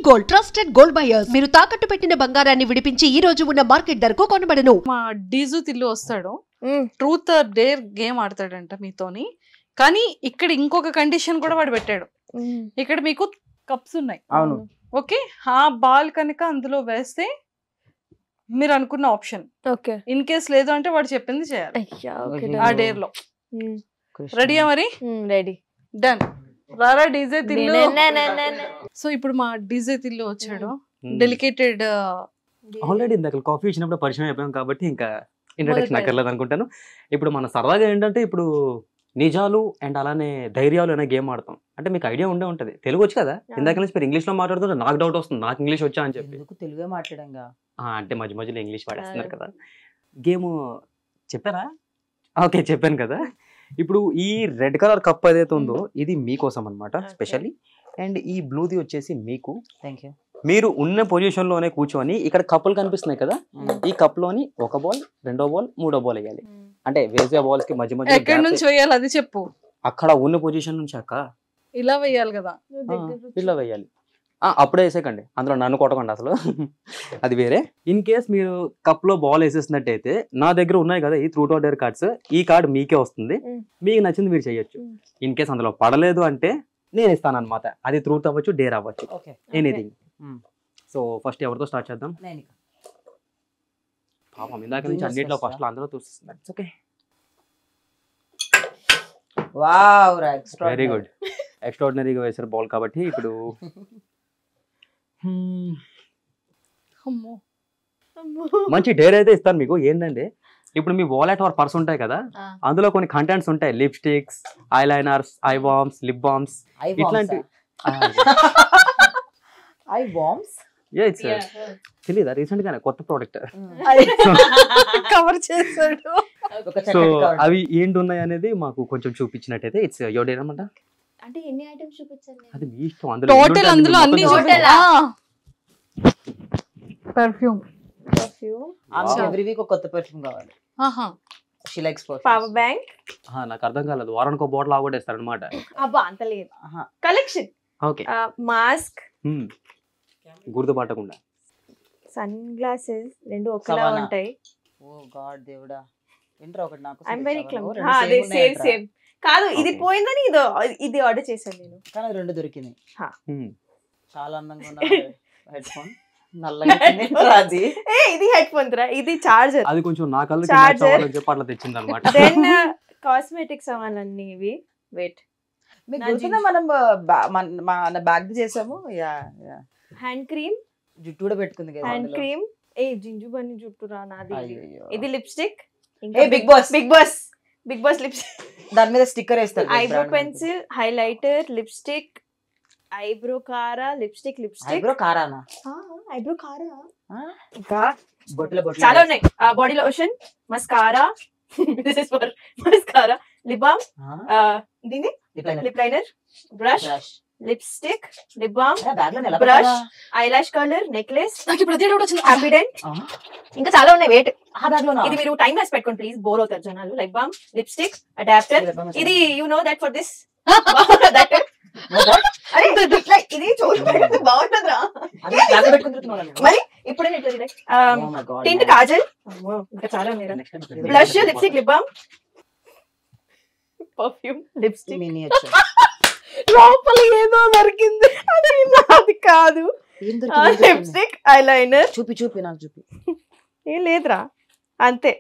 Gold trusted gold buyers మీరు తాకట్టు పెట్టిన బంగారాన్ని విడిపించి ఈ రోజు ఉన్న మార్కెట్ ధరకు కొనబడను. మా డీజు తిల్లు వస్తాడు, ట్రూత్ ఆర్ డేర్ గేమ్ ఆడతాడంట మీతోని. కానీ ఇక్కడ ఇంకొక కండిషన్ కూడా వాడు పెట్టాడు. ఇక్కడ మీకు కప్స్ ఉన్నాయి, అవును ఓకే. ఆ బాల్ కనుక అందులో వేస్తే మీరు అనుకున్న ఆప్షన్, ఇన్ కేస్ లేదు అంటే వాడు చెప్పింది చేయాలి ఆ డేర్ లో. రెడీయా మరి? Ready, done. రారా డీజే తిల్లు. సో ఇప్పుడు మా డీజే తిల్లు వచ్చాడు. డెలికేటెడ్ ఆల్రెడీ ఇందాక కాఫీ ఇచ్చినప్పుడు పరిచయం అయిపోయాం కాబట్టి ఇంకా ఇంట్రడక్షన్ అక్కర్లేదు అనుకుంటాను. ఇప్పుడు మన సరదాగా ఏంటంటే ఇప్పుడు నిజాలు అండ్ అలానే ధైర్యాలు అనే గేమ్ ఆడతాం. అంటే మీకు ఐడియా ఉండే ఉంటుంది, తెలుగు వచ్చి కదా. ఇందాక నుంచి మీరు ఇంగ్లీష్ లో మాట్లాడుతుంటే నాకు డౌట్ వస్తుంది, నాకు ఇంగ్లీష్ వచ్చా అని చెప్పి. తెలుగే మాట్లాడంగా అంటే మధ్య మధ్యలో ఇంగ్లీష్ వాడేస్తున్నారు కదా. గేమ్ చెప్పారా? ఓకే, చెప్పాను కదా. ఇప్పుడు ఈ రెడ్ కలర్ కప్ ఏదైతే ఉందో ఇది మీకోసం అనమాట స్పెషల్లీ. అండ్ ఈ బ్లూది వచ్చేసి మీకు. Thank you. మీరు ఉన్న పొజిషన్ లోనే కూర్చొని ఇక్కడ కప్పులు కనిపిస్తున్నాయి కదా, ఈ కప్ లోని ఒక బాల్, రెండో బాల్, మూడో బాల్ వేయాలి. అంటే వేసే బాల్స్ కి మధ్య మధ్య ఎక్కడి నుంచి వేయాలి అది చెప్పు. అక్కడ ఉన్న పొజిషన్ నుంచి అక్క ఇలా వేయాలి కదా, ఇలా వేయాలి. అప్పుడే వేసేకండి, అందులో నన్ను కొట్టకండి అసలు. అది వేరే. ఇన్ కేస్ మీరు కప్ లో బాల్ వేసేసినట్టయితే నా దగ్గర ఉన్నాయి కదా ఈ ట్రూత్ ఆర్ డేర్ కార్డ్స్, ఈ కార్డ్ మీకే వస్తుంది. మీకు నచ్చింది మీరు చేయొచ్చు. ఇన్ కేస్ అందులో పడలేదు అంటే నేను ఇస్తాను అనమాట. అది ట్రూత్ అవ్వచ్చు, డేర్ అవ్వచ్చు, ఎనీథింగ్. సో ఫస్ట్ ఎవరితో స్టార్ట్ చేద్దాం? పాపం ఇందాక నుంచి అన్నింటిలో ఫస్ట్ లో అందరూ చూస్తున్నారు. Okay, very good. ఎక్స్ట్రాడినరీగా వేసారు బాల్ కాబట్టి ఇప్పుడు మంచి డేర్ అయితే ఇస్తాను మీకు. ఏంటంటే ఇప్పుడు మీ వాలెట్ ఆర్ పర్స్ ఉంటాయి కదా, అందులో కొన్ని కంటెంట్స్ ఉంటాయి. Lipsticks, eye liners, eye balms, lip balms, ఇట్లాంటి. తెలీదా? రీసెంట్ గానే కొత్త ప్రోడక్ట్ కవర్ చేశాడు. సో అవి ఏంటి ఉన్నాయి అనేది మాకు కొంచెం చూపించినట్టయితే ఇట్స్ యువర్ డేర్ అన్నమాట. అంటే ఎన్ని ఐటమ్స్ చూపించాలి? అది మీ ఇష్టం. టోటల్ అందులో అన్ని పర్ఫ్యూమ్. ఎవ్రీ వీక్ ఒక కొత్త పర్ఫ్యూమ్ కావాలి. She likes power bank. నాకు అర్థం కాలేదు, వారానికి ఒక బాటిల్ ఆగొట్టేస్తారు అనమాట. అబ్బా అంత లేదు, కలెక్షన్. ఓకే, మాస్క్, గుర్తుపట్టకుండా సన్ గ్లాసెస్ రెండు ఒకేలా ఉంటాయి. ఓ గాడ్ దేవుడా, ఏంట్రా ఒకటి నాకు. I am very calm. అదే సేమ్ సేమ్ కాదు, ఇది పోయిందని ఇది ఆర్డర్ చేశాను నేను, కానీ రెండు దొరికింది. చాలా అందంగా ఉన్న హెడ్ ఫోన్. ఇది హెడ్ ఫోన్ రా, ఇది చార్జర్. అది కొంచెం నా కళ్ళకి మ్యాచ్ అవ్వాలని చెప్పి అట్లా తెచ్చింది అన్నమాట. దెన్ కాస్మెటిక్స్ అవన్నీ ఇవి. వెయిట్, మీకు గుర్తుందా మనం మన బ్యాగ్ చేసాము? హ్యాండ్ క్రీమ్, జుట్టు కూడా పెట్టుకుంది కదా హ్యాండ్ క్రీమ్. జింజు బన్ని జుట్టు రా నాది. ఇది lipstick. Big boss big boss lipstick, దాని మీద స్టిక్కర్ వేస్తారు. Eyebrow pencil, highlighter, lipstick, eyebrow కారా, లిప్స్టిక్. ఐబ్రో కారానా? ఐబ్రో కారా. ఇంకా చాలా ఉన్నాయి. Body lotion, mascara, this is for mascara, lip balm, దీని lip liner, brush, lipstick, lip balm, brush, eyelash colour, necklace, Happydent. ఇంకా చాలా ఉన్నాయి. వెయిట్, ఇది మీరు టైం వేసి పెట్టుకోండి ప్లీజ్, బోర్ అవుతారు జనాలు. Lip balm, lipstick, adapter. ఇది you know that for this ఇది చూడండి బాగుంటుందిరా. మరి ఇప్పుడే టింట్, కాజల్, ఇంకా చాలా blush, lipstick, lip balm, perfume, lipstick. లోపల ఏదో దొరికింది, అది కాదు. Lipstick, eyeliner. చూపి నాకు చూపి. ఏం లేదురా, అంతే.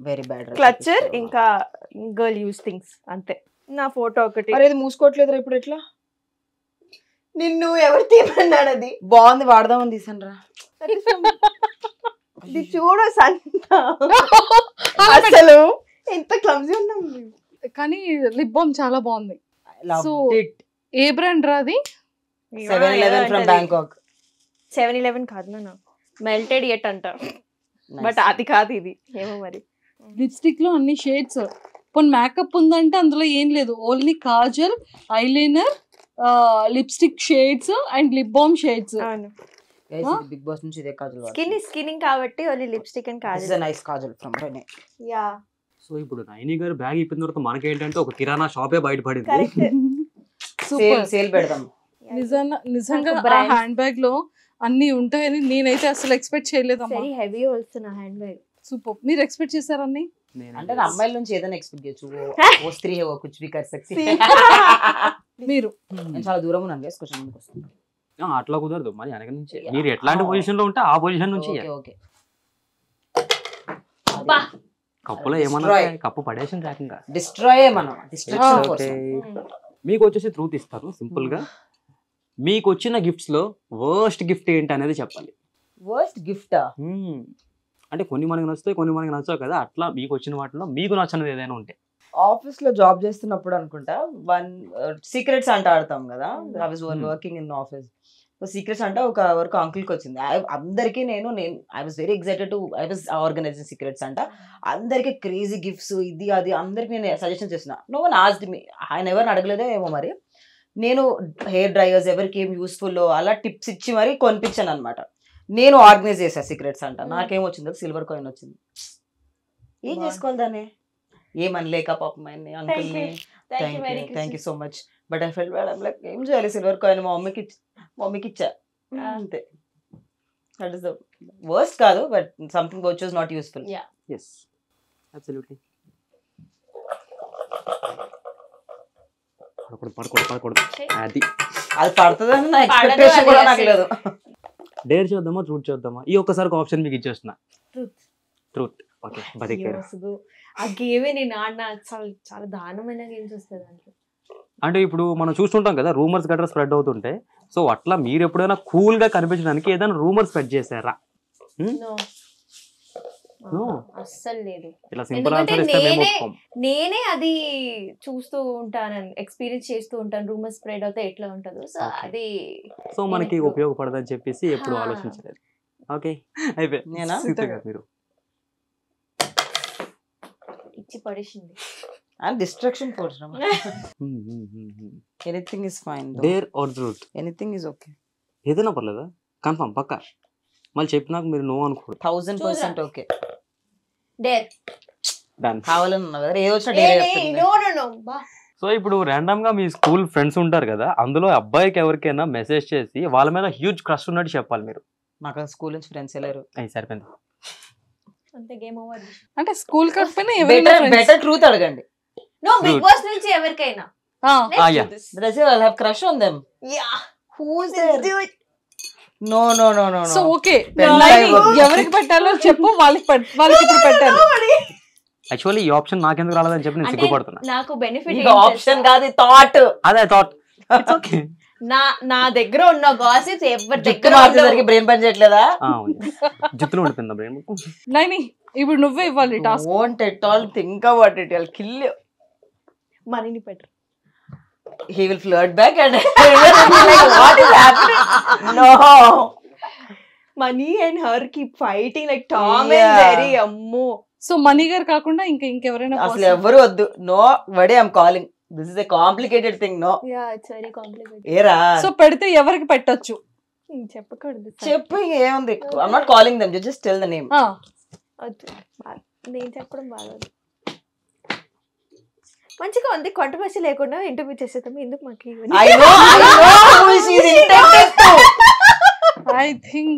Very bad. క్లచర్, ఇంకా గర్ల్ యూస్ థింగ్స్ అంతే. నా ఫోటో ఒకటి. అరే మూసుకోవట్లేదురా ఇప్పుడు. ఎట్లా నిన్ను ఎవరు తీయమన్నాడు? అది బాగుంది, వాడదామని తీసాను రా. ఇది చూడు సంత, అసలు ఎంత క్లమ్జీ ఉన్నాం. కానీ లిప్ బామ్ చాలా బాగుంది. సో ఏ బ్రాండ్ రాది? 7-Eleven from Bangkok. 7-Eleven కాదు నా, మెల్టెడ్ ఎట్ అంట, బట్ అది కాదు ఇది. ఏమో మరి. లిప్స్టిక్ లో అన్ని షేడ్స్. పోనీ మేకప్ ఉందంటే అందులో ఏం లేదు, only kajal, eyeliner, lipstick shades and lip balm shades. Big boss నుంచి ఇదే కాజల్. స్కిన్నింగ్ కాబట్టి only lipstick and kajal. Nice kajal from Renee. Yeah. So ఇప్పుడు నైని గారు బ్యాగ్ ఇప్పిన తర్వాత మనకేంటంటే ఒక కిరాణా షాపే బయటపడింది. సేల్ పెడదాం. నిజంగా ఆ brands. హ్యాండ్ బ్యాగ్ లో అన్ని ఉంటాయని నేనైతే అసలు ఎక్స్పెక్ట్ చేయలేదమ్మా. వెరీ హెవీ ఆల్సో నా హ్యాండ్ బ్యాగ్. సూపర్. మీరు ఎక్స్పెక్ట్ చేశారని? అంటే నా అమ్మాయిల నుంచి ఏదైనా ఎక్స్పెక్ట్ చేయొచ్చు. ఓ స్త్రీ హే, ఓ కుచ్ భీ కర్ సక్తి. మీరు నేను చాలా దూరం ఉన్నాను గైస్, కొంచెం ముందుకు వస్తాను. అట్లా కుదరదు మరి వెనక నుంచి. మీరు ఎట్లాంటి పొజిషన్ లో ఉంటే ఆ పొజిషన్ నుంచి ఓకే ఓకే. బా. కప్పులో ఏమన్నా Destroy. కప్పు పడేసిన రాకంగా. డిస్ట్రాయ్ మనం, డిస్ట్రక్షన్ కోసం. మీకు వచ్చేసి ట్రూత్ ఇస్తారు సింపుల్ గా. మీకు వచ్చిన గిఫ్ట్స్ లో వర్స్ట్ గిఫ్ట్ ఏంటి అనేది చెప్పాలి. వర్స్ట్ గిఫ్టా? అంటే కొన్ని మనకి నచ్చుతాయి, కొన్ని మనకి నచ్చవు కదా. అట్లా మీకు వచ్చిన వాటిలో మీకు నచ్చినది ఏదైనా ఉంటే. ఆఫీస్ లో జాబ్ చేస్తున్నప్పుడు అనుకుంటా సీక్రెట్స్ అంట ఆడతాం కదా. I was working in office. Secrets అంటే ఒక వరకు అంకుల్కి వచ్చింది. అందరికీ నేను I was very excited to I was organizing secret Santa. అందరికీ క్రేజీ గిఫ్ట్స్ ఇది అది అందరికి నేను సజెషన్ చేసిన. No one asked me. ఆయన ఎవరిని అడగలేదో ఏమో మరి. నేను హెయిర్ డ్రైయర్స్ ఎవరికి ఏం యూస్ఫుల్ అలా టిప్స్ ఇచ్చి మరి కొనిపించాను అనమాట. నేను ఆర్గనైజ్ చేసా సీక్రెట్స్ అంట. నాకేం వచ్చింది? సిల్వర్ కాయిన్ వచ్చింది. ఏం చేసుకోవాలి దాన్ని? ఏమనలేక పాపం ఆయన్ని అంకుల్ని thank you so much. But I felt bad. I'm like ఏం చేయాలి? సిల్వర్ కాయిన్ మా మమ్మీకి ఇచ్చా అంతే. దట్ ఈస్ ద వర్స్ట్ కాదు, but something which was not useful. yes absolutely. పడకూడదు అది అది పడుతుందని నా ఎక్స్పెక్టేషన్ కూడా నాకు లేదు. డేర్ చేద్దామా ట్రూత్ చేద్దామా? ఈ ఒక్కసారి ఆప్షన్ మీకు ఇచ్చేస్తున్నా. ట్రూత్. ఓకే బతికారు. ఆ గేమే నేను ఆడిన చాలా దారుణమైన గేమ్స్ వస్తాయి దాంట్లో. అంటే ఇప్పుడు మనం చూస్తుంటాం కదా రూమర్స్ గట్రా స్ప్రెడ్ అవుతుంటే. సో అట్లా మీరు ఎప్పుడైనా కూల్ గా కనిపించడానికి ఏదైనా రూమర్ స్ప్రెడ్ చేశారా? అస్సలు లేదు. ఇలా సింపుల్ ఆన్సర్ ఇస్తే మేము ఒప్పుకోం. నేనే అది చూస్తూ ఉంటాను, ఎక్స్పీరియన్స్ చేస్తూ ఉంటాను. రూమర్ స్ప్రెడ్ అవుతే ఎట్లా ఉంటుందో. సో అది సో మనకి ఉపయోగపడదని చెప్పేసి ఎప్పుడు ఆలోచించలేదు. ఓకే అయిపోయి నేనా? మీరు ఇచ్చి పడేసింది. And distraction force. Anything is fine. Dare or truth? Anything is okay. ఏదైనా పర్లేదా? కన్ఫర్మ్ పక్కా? మళ్ళీ చెప్పినాక మీరు నో అనుకో. 1000% ఓకే. డేర్. డన్. కావాలని ఉన్నా కదా, ఏదో వచ్చినా డేర్ చెప్తుంది. నో సో ఇప్పుడు ర్యాండమ్ గా మీ స్కూల్ ఫ్రెండ్స్ ఉంటారు కదా, అందులో అబ్బాయికి ఎవరికైనా మెసేజ్ చేసి వాళ్ళ మీద హ్యూజ్ క్రష్ ఉన్నట్టు చెప్పాలి మీరు. నాకు స్కూల్ నుంచి ఫ్రెండ్స్ వెళ్ళారు. అయ్యి సరిపోయింది. అంతే, గేమ్ ఓవర్. అంటే స్కూల్ కాకపోయినా ఎవరైనా బెటర్ ట్రూత్ అడగండి. నో బిగ్ బాస్ నుంచి ఎవరికైనా. I'll have crush on them. Yeah. Who's this dude? No. So okay, ఎవరికి పెట్టాలో చెప్పు, వాళ్ళకి ఇప్పుడు పెట్టాలి. యాక్చువల్లీ ఈ ఆప్షన్ నాకెందుకు రాలేదని చెప్పి నేను సిగ్గుపడుతున్నా. నాకు బెనిఫిట్ ఆప్షన్ కాదు, థాట్. అదే థాట్. ఓకే నా దగ్గర ఉన్న గాసిప్స్ ఎవరి దగ్గర మార్చేసరికి బ్రెయిన్ పని చేయట్లేదా? జుట్టులో ఉండిపోయిందా బ్రెయిన్? నైని ఇప్పుడు నువ్వే ఇవ్వాలి task. Won't at all think about it. I'll kill you. మనీని పెట్టరు. He will flirt back and like, what is happening? No. Money and her keep fighting like Tom and Jerry. అమ్మో. So Mani గారు కాకుండా ఇంకెవరైనా? అసలు ఎవరు వద్దు. నో వడే I'm calling. This is a complicated thing. No. Yeah, it's very complicated. ఏరా? So పెడితే ఎవరికి పెట్టొచ్చు చెప్పకూడదు. చెప్పు, ఏముంది? I'm not calling them, just tell the name. నేను చెప్పడం బాగోదు. మంచిగా ఉంది, కాంట్రవర్సీ లేకుండా ఇంటర్వ్యూ చేసేద్దాం. ఎందుకు మాకు I know who she is intended to. I think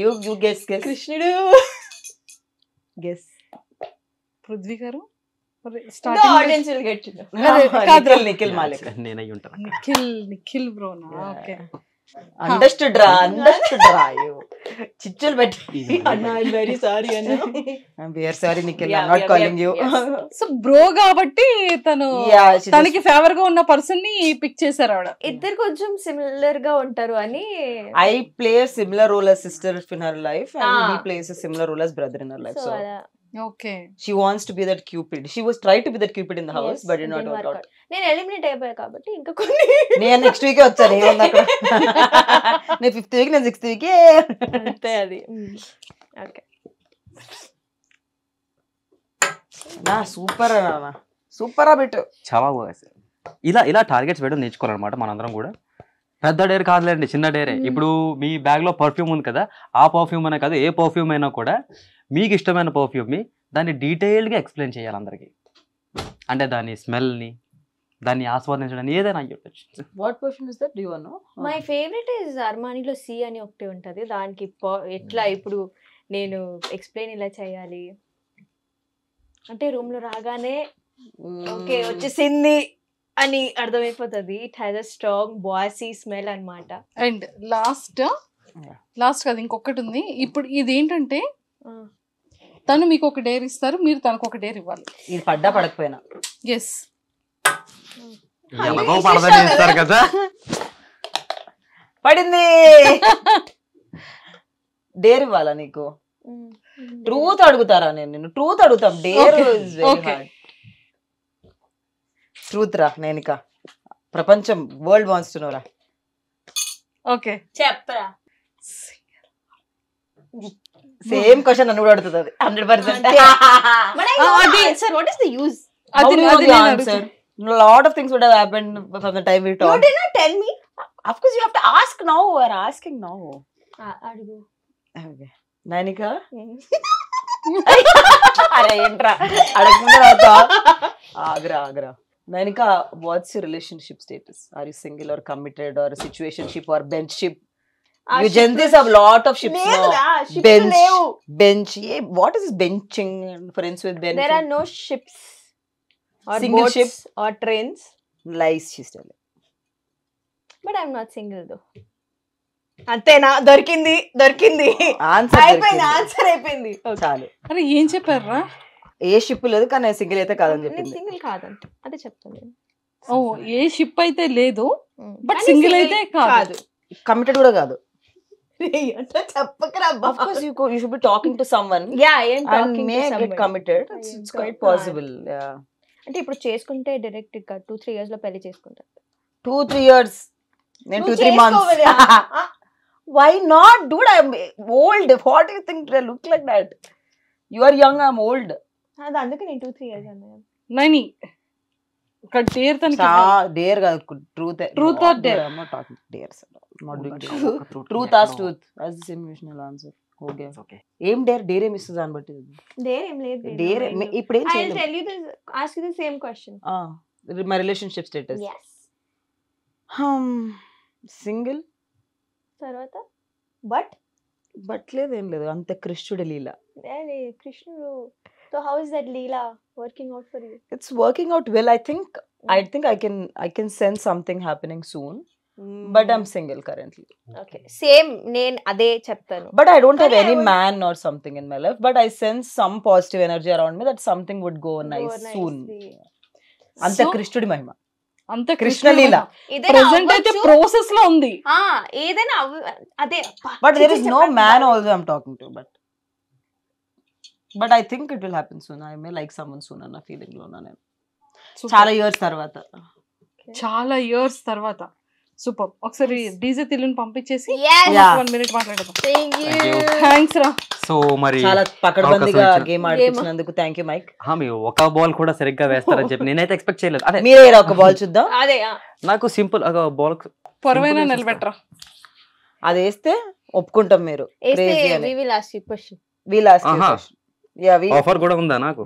you guess. కృష్ణుడు. Guess. పృథ్వీ గారు. The audience will get to know. Nikhil Malik. నేనై ఉంటాను. నిఖిల్ బ్రోనా? ఓకే, అండర్స్టూడ్ రా. చిచ్చులు పెట్టి. I'm very sorry అన్న. I'm very sorry Nikhil, I'm not calling you. So bro కాబట్టి తనకి favour గా ఉన్న పర్సన్ ని పిక్ చేశారు ఆవిడ. ఇద్దరు కొంచెం సిమిలర్ గా ఉంటారు అని. I play a similar role as sister in her life and he plays a similar role as brother in her life. So okay, she wants to be that Cupid. She was tried to be that Cupid in the house, but did not work out. నేను eliminate అయిపోయా కాబట్టి ఇంకా కొన్ని. నేను next week వచ్చాను. ఏమన్నా అక్కడ నేను 5th వీక్, నేను 6th వీక్. అంతే అది. ఓకే, నా సూపర్ అన్న, సూపర్ ఆ బిట్. చాలా బాగా ఇలా టార్గెట్స్ వేయడం నేర్చుకోవాలన్నమాట మనందరం కూడా. పెద్ద డేర్ కాదులేండి, చిన్న డేరే. ఇప్పుడు మీ బ్యాగ్ లో పర్ఫ్యూమ్ ఉంది కదా, ఆ పర్ఫ్యూమ్ అనే కాదు, ఏ పర్ఫ్యూమ్ అయినా కూడా మీకు ఇష్టమైన పర్ఫ్యూమ్ని దాన్ని డీటెయిల్గా ఎక్స్ప్లెయిన్ చేయాలి అందరికీ. అంటే దాని స్మెల్ని, దాన్ని ఆస్వాదించడానికి ఏదైనా అయ్యొచ్చు. What perfume is that, do you know? My favourite is అర్మానీలో సి అని ఒకటి ఉంటది. దానికి ఎట్లా ఇప్పుడు నేను ఎక్స్ప్లెయిన్ ఇలా చేయాలి అంటే రూమ్ లో రాగానే ఓకే వచ్చేసింది అని అర్థమైపోతుంది. It has a strong bossy smell అన్నమాట. అండ్ లాస్ట్ కదా ఇంకొకటి ఉంది. ఇప్పుడు ఇది ఏంటంటే తను మీకు ఒక డేర్ ఇస్తారు, మీరు తనకు ఒక డేర్ ఇవ్వాలి. ఇది పడ్డా పడకపోయినా. ఎస్, ఎలాగో పడదని ఇస్తారు కదా. పడింది. డేర్ ఇవ్వాలా నీకు? ట్రూత్ అడుగుతారా? నేను ట్రూత్ అడుగుతాం. Dare is very hard. Truth రా నేనిక. ప్రపంచం వరల్డ్ వాంట్స్ టు నో రా. ఓకే చెప్పరా. సేమ్ క్వశ్చన్ నన్ను కూడా అడుగుతుంది 100%. Sir what is the use? How do you know the answer? A lot of things would have happened from the time we talked. You did not tell me. Of course, you have to ask now. We're asking now. అడుగు. Okay. Nanika? అరే ఏంట్రా అడగకుండా Agra. Nanika, what's your relationship status? Are you single or committed or a situationship or benchship? You gents have lot of ships now. Bench. What is benching? Friends with benching? There are no ships or Single boats ship or trains. Lies, she's telling. But I'm not single though. అంతేనా? దొరికింది answer అయిపోయింది. చాలు. అరే ఏం చెప్పారా? ఏ ship లేదు కానీ single అయితే కాదని చెప్పింది. సింగిల్ కాదంటే అదే చెప్తాను నేను. ఓ ఏ షిప్ అయితే లేదు బట్ సింగిల్ అయితే కాదు. కమిటెడ్ కూడా కాదు. అట్లా చెప్పకరా. Of course you should be talking to someone. Yeah, I am and talking may to somebody. get committed. It's quite possible. Yeah. అంటే ఇప్పుడు చేసుకుంటే డైరెక్ట్ గా 2-3 years లో పెళ్లి చేసుకుంటారు. 2-3 years. నేను 2-3 months. Why not, dude? I'm old. What do you think I look like that? You are young, I'm old. అది అందుకే నేను 2-3 years అన్నాను. నైని ఒక డేర్ తనకి డేర్ కాదు, truth or dare? I'm not talking dares. Not doing truth as truth as the same emotional answer. Okay. ఏం dare ఏం ఇస్తుంది దాన్ని బట్టి. దేర్ ఏం లేదు. డేర్ ఇప్పుడు ఏం I'll చేయలేం. tell you this, ask you the same question. My relationship status. Yes. Single. తర్వాత బట్ లేదేం లేదు, అంత కృష్ణుడి లీల. కృష్ణుడు. So how is that Leela working out for you? It's working out well. I think I can sense something happening soon. But I'm single currently. Okay. Same. నేను అదే చెప్తాను. But I don't have any man or something in my life. But I sense some positive energy around me that something would go nice soon. అంత కృష్ణుడి మహిమ. అంత Krishna Leela. Present అయితే process లో ఉంది. ఏదైనా అదే. But there is no man also I'm talking to. But I think it will happen soon. I may like someone soon అన్న feeling లో ఉన్నాను. చాలా ఇయర్స్ తర్వాత. సూపర్. ఒకసారి డీజే తిల్లుని పంపించేసి 1 minute మాట్లాడదాం. థ్యాంక్స్ రా. సో మరి చాలా పకడ్బందీగా గేమ్ ఆడిపించినందుకు థ్యాంక్ యూ మైక్. మీరు ఒక బాల్ కూడా సరిగ్గా వేస్తారని చెప్పి నేనైతే ఎక్స్పెక్ట్ చేయలేదు. అదే మీరే ఒక బాల్ చూద్దాం. అదే నాకు సింపుల్ బాల్ పొరవైనా నిలబెట్టరా. అది వేస్తే ఒప్పుకుంటాం. మీరు we will ask you question. We'll ask you question. Yeah, offer కూడా ఉందా నాకు?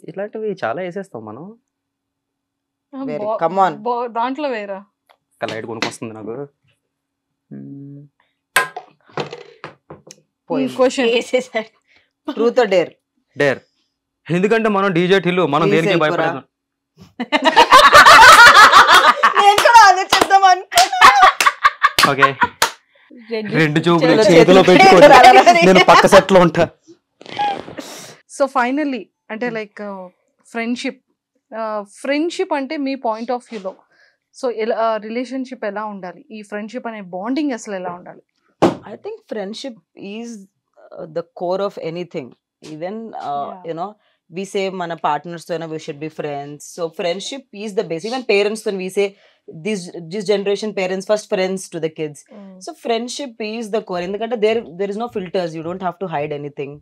ఇట్లాంటివి చాలా వేసేస్తాం మనం. Come on. దాంట్లో వేరా లైట్ కొనుక్కొస్తుంది నాకు. Truth or dare? డేర్. ఎందుకంటే మనం డీజే టిల్లు, మనం దేనికి భయపడతాం. ఓకే, 2 చూపులు చేతిలో పెట్టుకోండి, నేను పక్క సెట్ లో ఉంటా. సో ఫైనల్లీ అంటే లైక్ ఫ్రెండ్షిప్ అంటే మీ పాయింట్ ఆఫ్ వ్యూలో సో ఎలా రిలేషన్షిప్ ఎలా ఉండాలి, ఈ ఫ్రెండ్షిప్ అనే బాండింగ్ అసలు ఎలా ఉండాలి? I think friendship is the core of anything. Even you know, we say mana partners to we should be friends. So friendship is the base. Even parents, when we say this generation parents first friends to the kids. So friendship is the core. Endukante there is no filters. You don't have to hide anything.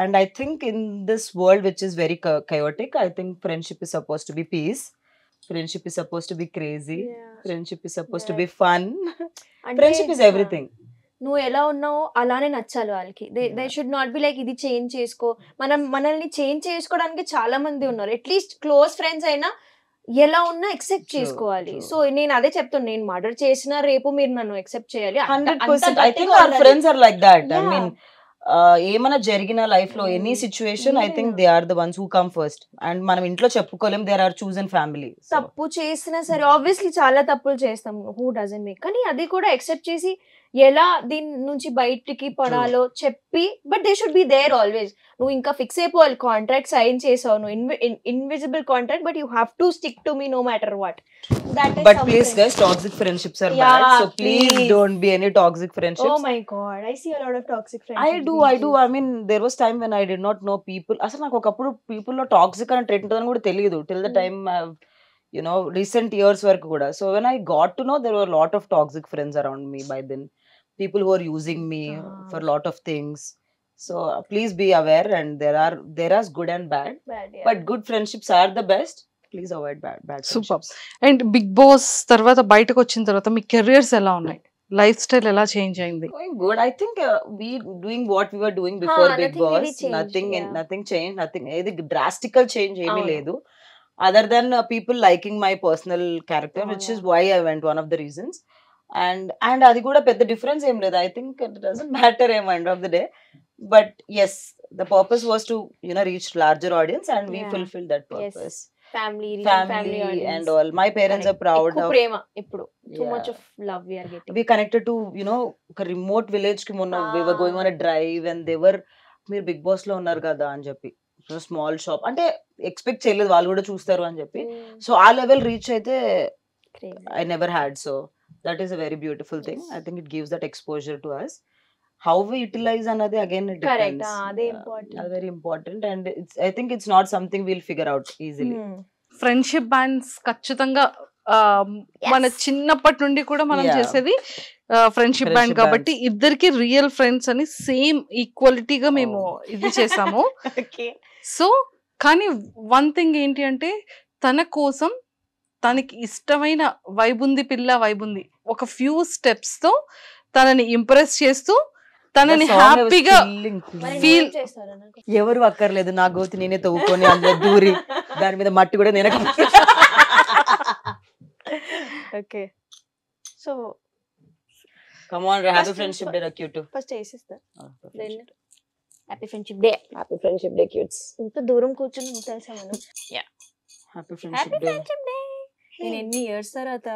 And I think in this world which is very chaotic, I think friendship is supposed to be peace. Friendship is supposed to be crazy. Friendship is supposed to be fun. Friendship is everything. నువ్వు ఎలా ఉన్నావో అలానే నచ్చాలి వాళ్ళకి. They should not be like ఇది change చేసుకో. మనల్ని change చేసుకోవడానికి చాలా మంది ఉన్నారు. అట్లీస్ట్ క్లోజ్ ఫ్రెండ్స్ అయినా ఎలా ఉన్నా ఎక్సెప్ట్ చేసుకోవాలి. సో నేను అదే చెప్తాను, నేను మర్డర్ చేసినా రేపు మీరు నన్ను ఎక్సెప్ట్ చేయాలి. 100%. I think our friends are like that. I mean, ఏమైనా జరిగిన లైఫ్ లో any situation I think they are the ones who come first. And మనం ఇంట్లో చెప్పుకోలేం, దేర్ ఆర్ చూజన్ ఫ్యామిలీ. తప్పు చేసినా సరే ఆబ్వియస్లీ చాలా తప్పులు చేస్తాం, హూ డజంట్ మేక్, కానీ అది కూడా ఎక్సెప్ట్ చేసి ఎలా దీని నుంచి బయటికి పడాలో చెప్పి, but they should be there always. నువ్వు ఇంకా ఫిక్స్ అయిపోవాలి, కాంట్రాక్ట్ సైన్ చేసావు, నువ్వు invisible contract, but you have to stick to me no matter what. But please guys, toxic friendships are bad, so please don't be any toxic friendships. Oh my god, I see a lot of toxic friendships. I do. I mean, there was time when I did not know people. అసలు నాకు ఒకప్పుడు people లో toxic అనే trend ఉంటుందని కూడా తెలియదు till the time recent years వరకు కూడా. So when I got to know, there were a lot of toxic friends around me by then, people who are using me for a lot of things. So please be aware, and there are good and bad, but good friendships are the best. Please avoid bad super. And big boss తర్వాత బయటకు వచ్చిన తర్వాత మీ careers ఎలా ఉన్నాయి, lifestyle ఎలా change అయింది? Going good. I think we doing what we were doing before Big nothing Boss. really changed, Nothing changed. Nothing. Any drastical change ఏమీ లేదు. Other than people liking my personal character, which is why I went, one of the reasons. And అది కూడా పెద్ద difference ఏం లేదు. I think it doesn't matter at the end of the day. But yes, the purpose was to reach larger audience, and we fulfilled that purpose. Family and all. My parents are proud of prema ippudu too much of love we are getting. We connected to a remote village ki monna we were going on a drive, and they were meer Big Boss lo unnaru kada ani cheppi, so small shop ante expect cheyaledu vallu kuda chustaru ani cheppi. So aa level reach aithe I never had. So that is a very beautiful thing. I think it gives that exposure to us. How we utilize another, again, it depends. Correct. They important. Very important, and I think it's not something we'll figure out easily. Friendship bands ఖచ్చితంగా మన చిన్నప్పటి నుండి కూడా మనం చేసేది friendship band కాబట్టి ఇద్దరికి real friends అని సేమ్ ఈక్వాలిటీగా మేము ఇది చేసాము. సో కానీ వన్ థింగ్ ఏంటి అంటే, తన కోసం తనకి ఇష్టమైన వైబుంది పిల్ల వైబుంది ఒక ఫ్యూ స్టెప్స్ తో తనని ఇంప్రెస్ చేస్తూ తనని హ్యాపీగా ఫీల్ ఎవరు అక్కర్లేదు, నా గోతి నేనే తవ్వుకొని అందులో దూరి దాని మీద మట్టి కూడా నేనే. Okay, so come on, happy friendship day cute. First చేసిస్తా, then happy friendship day. Happy friendship day cutes. ఇంత దూరం కూర్చొని తెలుసా మనం. Yeah, happy friendship day. నేను ఎన్ని ఇయర్స్ తర్వాత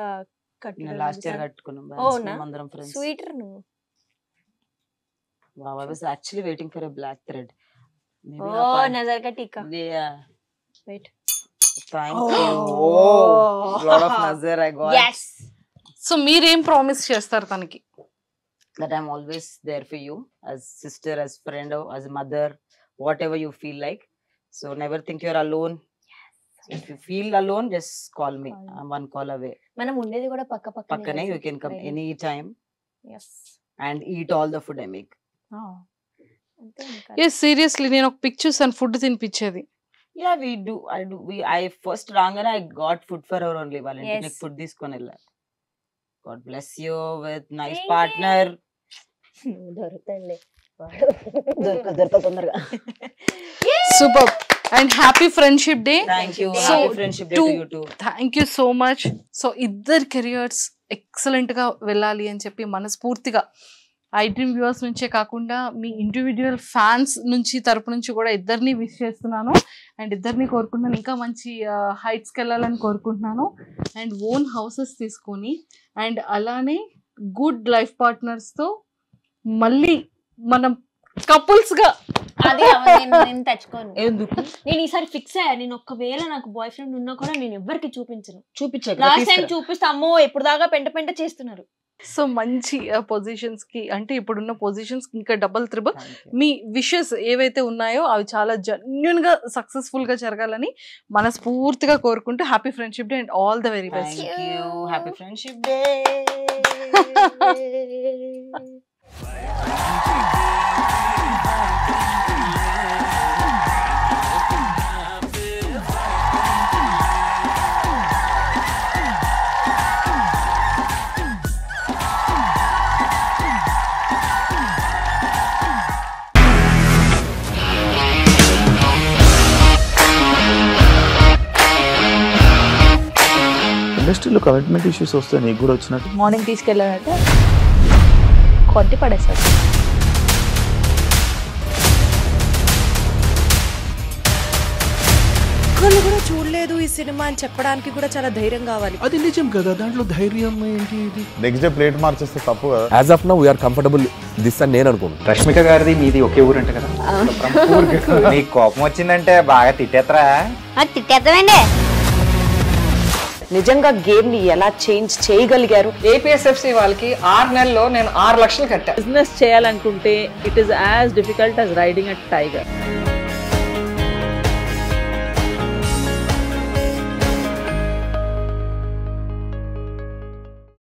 కట్టినా, లాస్ట్ ఇయర్ కట్టుకున్నాం అందరం ఫ్రెండ్స్. స్వీటర్ నువ్వు. Wow, I was actually waiting for a black thread. Maybe oh, nazar ka tika. Yeah. Wait. Thank you. Oh, lot of nazar I got. Yes. So meer em promise chestar taniki? That I'm always there for you, as sister, as friend, as mother, whatever you feel like. So never think you're alone. Yes. If you feel alone, just call me. I'm one call away. Manam undedi kuda pakkane. You can come any time. Yes. And eat all the food I make. Seriously నేను ఒక pick చూసాను food తినిపించేది. Yeah, we do. I first rangana I got food for her only. Valentine food తీసుకొని వెళ్ళా. God bless you with nice partner. దొరుకుతండి, దొరక తొందరగా. Super and happy friendship day. Thank you. Happy friendship day to you too. Thank you so much. So ఇద్దరు careers excellent గా వెళ్ళాలి అని చెప్పి మనస్ఫూర్తిగా ఐ డ్రీమ్ వ్యూవర్స్ నుంచే కాకుండా మీ ఇండివిజువల్ ఫ్యాన్స్ నుంచి తరపు నుంచి కూడా ఇద్దరిని విష్ చేస్తున్నాను. అండ్ ఇద్దరిని కోరుకుంటున్నాను ఇంకా మంచి హైట్స్కి వెళ్ళాలని కోరుకుంటున్నాను. అండ్ ఓన్ హౌసెస్ తీసుకొని అండ్ అలానే గుడ్ లైఫ్ పార్ట్నర్స్తో మళ్ళీ మనం కపుల్స్ గా. అదే నేను తెచ్చుకోను. ఎందుకు? నేను ఈసారి ఫిక్స్ అయ్యా, నేను ఒకవేళ నాకు బాయ్ ఫ్రెండ్ ఉన్నా కూడా నేను ఎవరికి చూపించను. లాస్ట్ టైం చూపిస్తే అమ్మో ఎప్పుడు దాకా పెంట చేస్తున్నారు. సో మంచి పొజిషన్స్ కి, అంటే ఇప్పుడున్న పొజిషన్స్ కి ఇంకా డబుల్ త్రిబుల్ మీ విషెస్ ఏవైతే ఉన్నాయో అవి చాలా జెన్యూన్ గా సక్సెస్ఫుల్ గా జరగాలని మనస్ఫూర్తిగా కోరుకుంటూ happy friendship day and all the very best. Happy friendship day. ఇండస్ట్రీలో కమిట్మెంట్ ఇష్యూస్ వస్తే నీకు కూడా వచ్చినట్టు. మార్నింగ్ తీసుకెళ్ళాడంటే కొట్టి పడేస్తాడు. ఒక్కళ్ళు కూడా చూడలేదు ఈ సినిమా అని చెప్పడానికి కూడా చాలా ధైర్యం కావాలి. అది నిజం కదా, దాంట్లో ధైర్యం ఏంటి? ఇది నెక్స్ట్ డే ప్లేట్ మార్చేస్తే తప్పు కదా. As of now we're comfortable this అని నేను అనుకుంటున్నాను. రష్మిక గారిది మీది ఒకే ఊరు అంటే కదా? నీకు కోపం వచ్చిందంటే బాగా తిట్టేత్తరా? తిట్టేద్దామండి. నిజంగా గేమ్ ని ఎలా చేంజ్ చేయగలిగారు? ఏపీఎస్ఎఫ్సి వాళ్ళకి 6 నెలల్లో నేను 6 లక్షలు కట్టా. బిజినెస్ చేయాలనుకుంటే it is as difficult as riding a tiger.